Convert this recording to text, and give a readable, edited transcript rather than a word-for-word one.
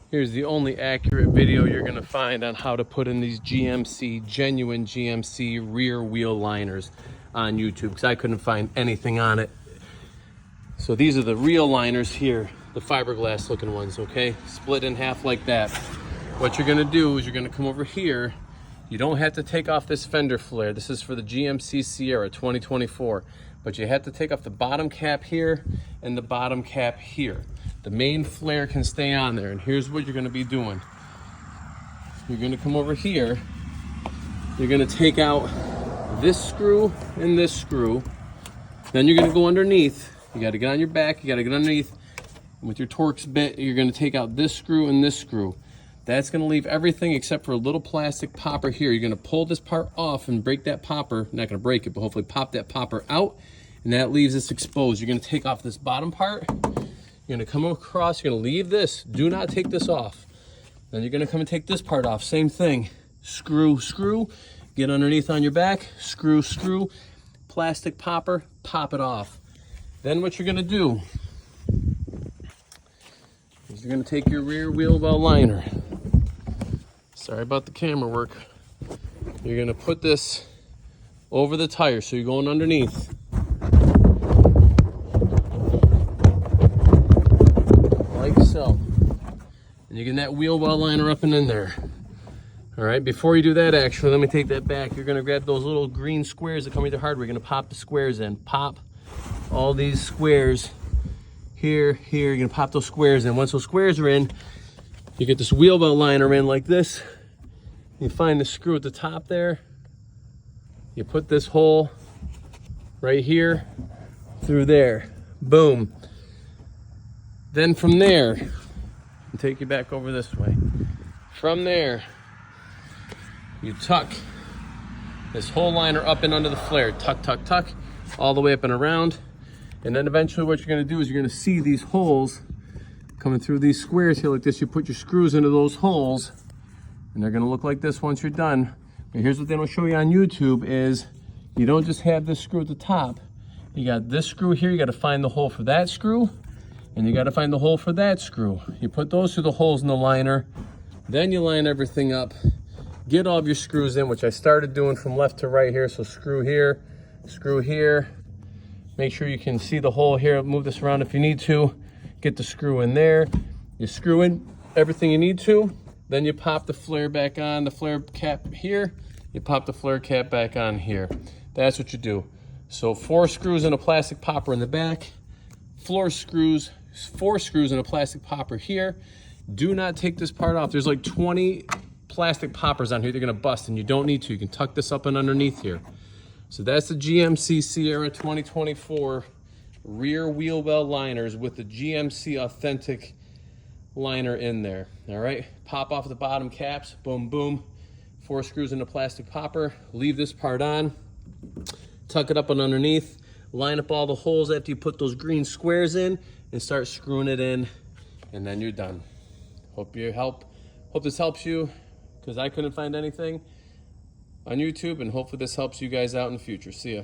Here's the only accurate video you're gonna find on how to put in these genuine GMC rear wheel liners on YouTube, because I couldn't find anything on it. So these are the real liners here, the fiberglass looking ones, okay? Split in half like that. What you're gonna do is you're gonna come over here. You don't have to take off this fender flare. This is for the GMC Sierra 2024, but you have to take off the bottom cap here and the bottom cap here. The main flare can stay on there, and here's what you're gonna be doing. You're gonna come over here. You're gonna take out this screw and this screw. Then you're gonna go underneath. You gotta get on your back, you gotta get underneath. And with your Torx bit, you're gonna take out this screw and this screw. That's gonna leave everything except for a little plastic popper here. You're gonna pull this part off and break that popper. Not gonna break it, but hopefully pop that popper out, and that leaves this exposed. You're gonna take off this bottom part. You're gonna come across, you're gonna leave this. Do not take this off. Then you're gonna come and take this part off. Same thing. Screw, screw. Get underneath on your back. Screw, screw. Plastic popper. Pop it off. Then what you're gonna do is you're gonna take your rear wheel well liner. Sorry about the camera work. You're gonna put this over the tire, so you're going underneath. Like so. And you're getting that wheel well liner up and in there. All right, before you do that, actually, let me take that back. You're gonna grab those little green squares that come with your hardware. You're gonna pop the squares in. Pop all these squares here, here. You're gonna pop those squares in. Once those squares are in, you get this wheel well liner in like this. You find the screw at the top there. You put this hole right here through there. Boom. Then from there, I'll take you back over this way. From there, you tuck this whole liner up and under the flare. Tuck, tuck, tuck, all the way up and around. And then eventually what you're gonna do is you're gonna see these holes coming through these squares here like this. You put your screws into those holes, and they're gonna look like this once you're done. And here's what they don't show you on YouTube is you don't just have this screw at the top. You got this screw here, you gotta find the hole for that screw, and you gotta find the hole for that screw. You put those through the holes in the liner, then you line everything up, get all of your screws in, which I started doing from left to right here. So screw here, screw here. Make sure you can see the hole here. Move this around if you need to. Get the screw in there. You screw in everything you need to. Then you pop the flare back on, the flare cap here. You pop the flare cap back on here. That's what you do. So 4 screws and a plastic popper in the back. 4 screws and a plastic popper here. Do not take this part off. There's like 20 plastic poppers on here. They're gonna bust, and you don't need to. You can tuck this up and underneath here. So that's the GMC Sierra 2024 rear wheel well liners with the GMC authentic liner in there. All right, pop off the bottom caps, boom, boom. 4 screws in a plastic popper. Leave this part on, tuck it up and underneath, line up all the holes after you put those green squares in, and start screwing it in, and then you're done. Hope this helps you, because I couldn't find anything on YouTube, and hopefully this helps you guys out in the future. See ya.